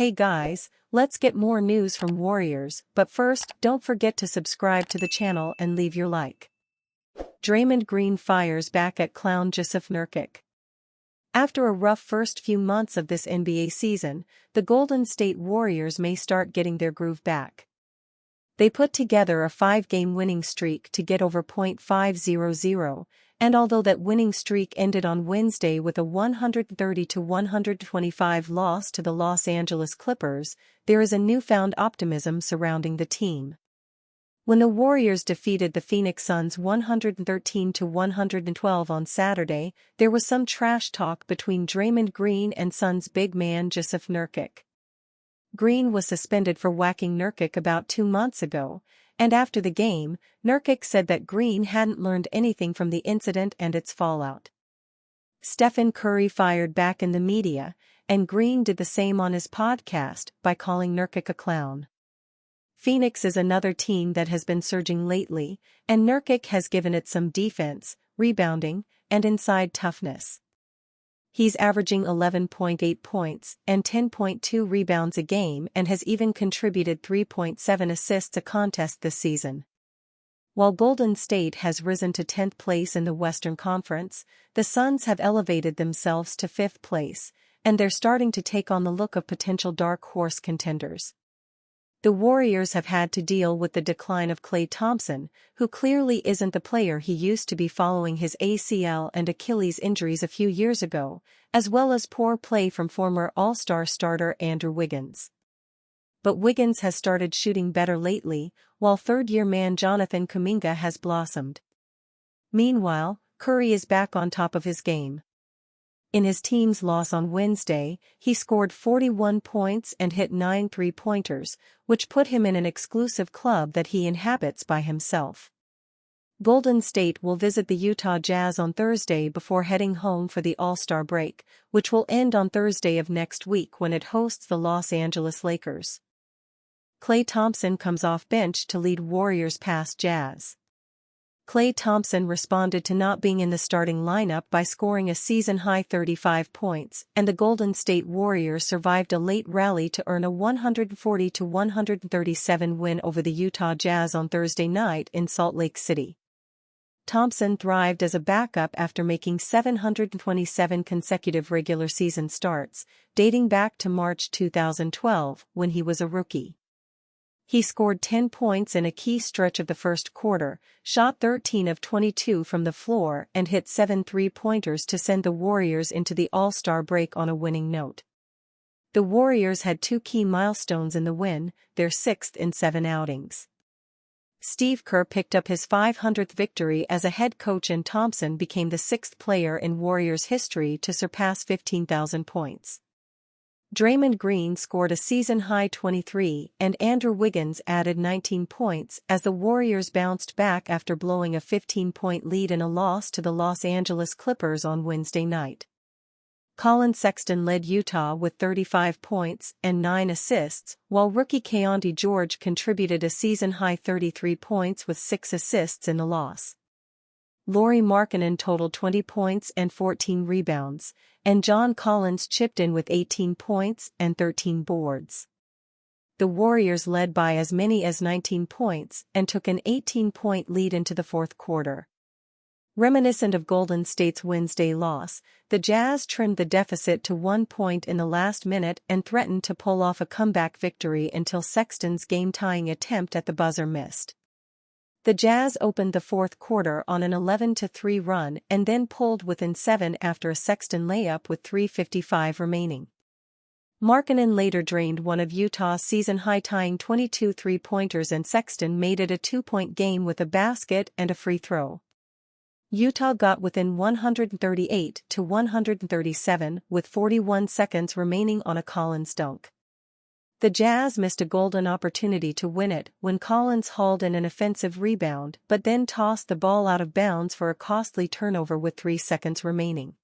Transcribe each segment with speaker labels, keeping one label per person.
Speaker 1: Hey guys, let's get more news from Warriors, but first, don't forget to subscribe to the channel and leave your like. Draymond Green fires back at clown Jusuf Nurkic. After a rough first few months of this NBA season, the Golden State Warriors may start getting their groove back. They put together a 5-game winning streak to get over .500, and although that winning streak ended on Wednesday with a 130-125 loss to the Los Angeles Clippers, there is a newfound optimism surrounding the team. When the Warriors defeated the Phoenix Suns 113-112 on Saturday, there was some trash talk between Draymond Green and Suns big man Jusuf Nurkic. Green was suspended for whacking Nurkic about 2 months ago, and after the game, Nurkic said that Green hadn't learned anything from the incident and its fallout. Stephen Curry fired back in the media, and Green did the same on his podcast by calling Nurkic a clown. Phoenix is another team that has been surging lately, and Nurkic has given it some defense, rebounding, and inside toughness. He's averaging 11.8 points and 10.2 rebounds a game and has even contributed 3.7 assists a contest this season. While Golden State has risen to 10th place in the Western Conference, the Suns have elevated themselves to 5th place, and they're starting to take on the look of potential dark horse contenders. The Warriors have had to deal with the decline of Klay Thompson, who clearly isn't the player he used to be following his ACL and Achilles injuries a few years ago, as well as poor play from former All-Star starter Andrew Wiggins. But Wiggins has started shooting better lately, while third-year man Jonathan Kuminga has blossomed. Meanwhile, Curry is back on top of his game. In his team's loss on Wednesday, he scored 41 points and hit 9 three-pointers, which put him in an exclusive club that he inhabits by himself. Golden State will visit the Utah Jazz on Thursday before heading home for the All-Star break, which will end on Thursday of next week when it hosts the Los Angeles Lakers. Klay Thompson comes off bench to lead Warriors past Jazz. Klay Thompson responded to not being in the starting lineup by scoring a season-high 35 points, and the Golden State Warriors survived a late rally to earn a 140-137 win over the Utah Jazz on Thursday night in Salt Lake City. Thompson thrived as a backup after making 727 consecutive regular season starts, dating back to March 2012 when he was a rookie. He scored 10 points in a key stretch of the first quarter, shot 13 of 22 from the floor and hit 7 three-pointers to send the Warriors into the All-Star break on a winning note. The Warriors had 2 key milestones in the win, their 6th in 7 outings. Steve Kerr picked up his 500th victory as a head coach, and Thompson became the 6th player in Warriors history to surpass 15,000 points. Draymond Green scored a season-high 23 and Andrew Wiggins added 19 points as the Warriors bounced back after blowing a 15-point lead in a loss to the Los Angeles Clippers on Wednesday night. Collin Sexton led Utah with 35 points and 9 assists, while rookie Keyonte George contributed a season-high 33 points with 6 assists in the loss. Lauri Markkanen totaled 20 points and 14 rebounds, and John Collins chipped in with 18 points and 13 boards. The Warriors led by as many as 19 points and took an 18-point lead into the fourth quarter. Reminiscent of Golden State's Wednesday loss, the Jazz trimmed the deficit to 1 point in the last minute and threatened to pull off a comeback victory until Sexton's game-tying attempt at the buzzer missed. The Jazz opened the fourth quarter on an 11-3 run and then pulled within 7 after a Sexton layup with 3:55 remaining. Markkanen later drained one of Utah's season-high tying 22 three-pointers, and Sexton made it a 2-point game with a basket and a free throw. Utah got within 138-137 with 41 seconds remaining on a Collins dunk. The Jazz missed a golden opportunity to win it when Collins hauled in an offensive rebound but then tossed the ball out of bounds for a costly turnover with 3 seconds remaining.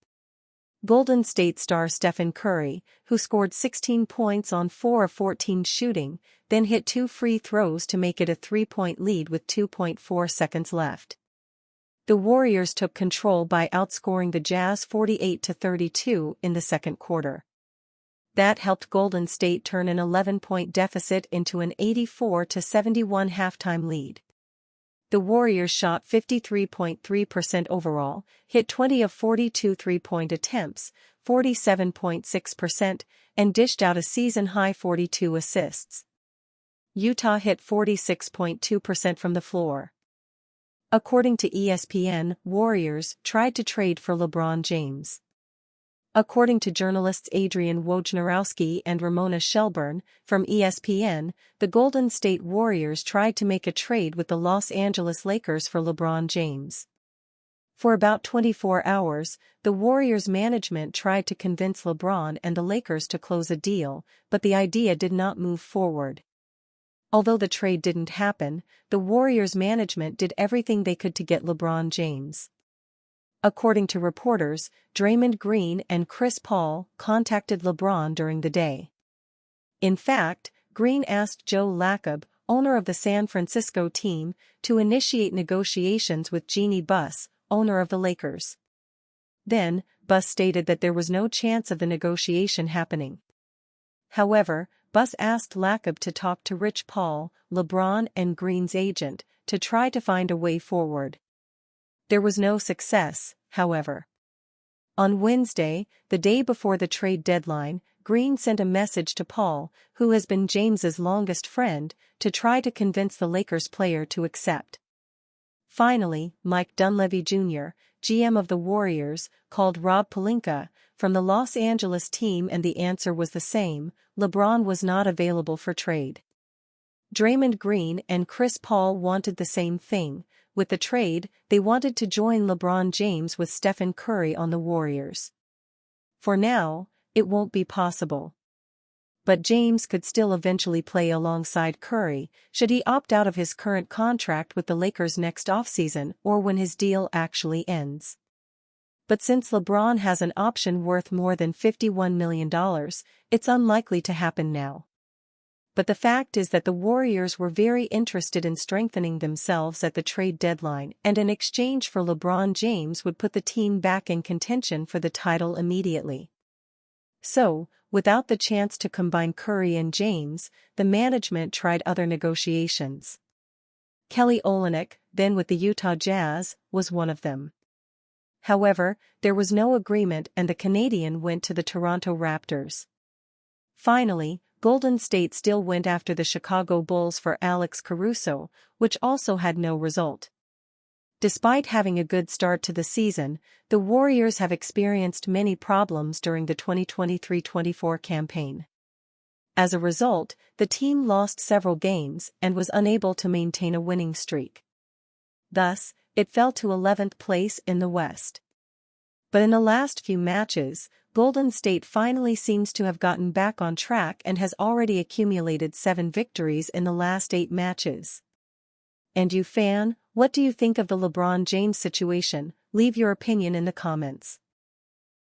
Speaker 1: Golden State star Stephen Curry, who scored 16 points on 4 of 14 shooting, then hit 2 free throws to make it a 3-point lead with 2.4 seconds left. The Warriors took control by outscoring the Jazz 48-32 in the second quarter. That helped Golden State turn an 11-point deficit into an 84-71 halftime lead. The Warriors shot 53.3% overall, hit 20 of 42 three-point attempts, 47.6%, and dished out a season-high 42 assists. Utah hit 46.2% from the floor. According to ESPN, Warriors tried to trade for LeBron James. According to journalists Adrian Wojnarowski and Ramona Shelburne, from ESPN, the Golden State Warriors tried to make a trade with the Los Angeles Lakers for LeBron James. For about 24 hours, the Warriors' management tried to convince LeBron and the Lakers to close a deal, but the idea did not move forward. Although the trade didn't happen, the Warriors' management did everything they could to get LeBron James. According to reporters, Draymond Green and Chris Paul contacted LeBron during the day. In fact, Green asked Joe Lacob, owner of the San Francisco team, to initiate negotiations with Jeanie Buss, owner of the Lakers. Then, Buss stated that there was no chance of the negotiation happening. However, Buss asked Lacob to talk to Rich Paul, LeBron and Green's agent, to try to find a way forward. There was no success, however. On Wednesday, the day before the trade deadline, Green sent a message to Paul, who has been James's longest friend, to try to convince the Lakers player to accept. Finally, Mike Dunleavy Jr., GM of the Warriors, called Rob Pelinka from the Los Angeles team and the answer was the same: LeBron was not available for trade. Draymond Green and Chris Paul wanted the same thing. With the trade, they wanted to join LeBron James with Stephen Curry on the Warriors. For now, it won't be possible. But James could still eventually play alongside Curry, should he opt out of his current contract with the Lakers next offseason or when his deal actually ends. But since LeBron has an option worth more than $51 million, it's unlikely to happen now. But the fact is that the Warriors were very interested in strengthening themselves at the trade deadline, and in exchange for LeBron James would put the team back in contention for the title immediately. So, without the chance to combine Curry and James, the management tried other negotiations. Kelly Olynyk, then with the Utah Jazz, was one of them. However, there was no agreement and the Canadian went to the Toronto Raptors. Finally, Golden State still went after the Chicago Bulls for Alex Caruso, which also had no result. Despite having a good start to the season, the Warriors have experienced many problems during the 2023-24 campaign. As a result, the team lost several games and was unable to maintain a winning streak. Thus, it fell to 11th place in the West. But in the last few matches, Golden State finally seems to have gotten back on track and has already accumulated 7 victories in the last 8 matches. And you fan, what do you think of the LeBron James situation? Leave your opinion in the comments.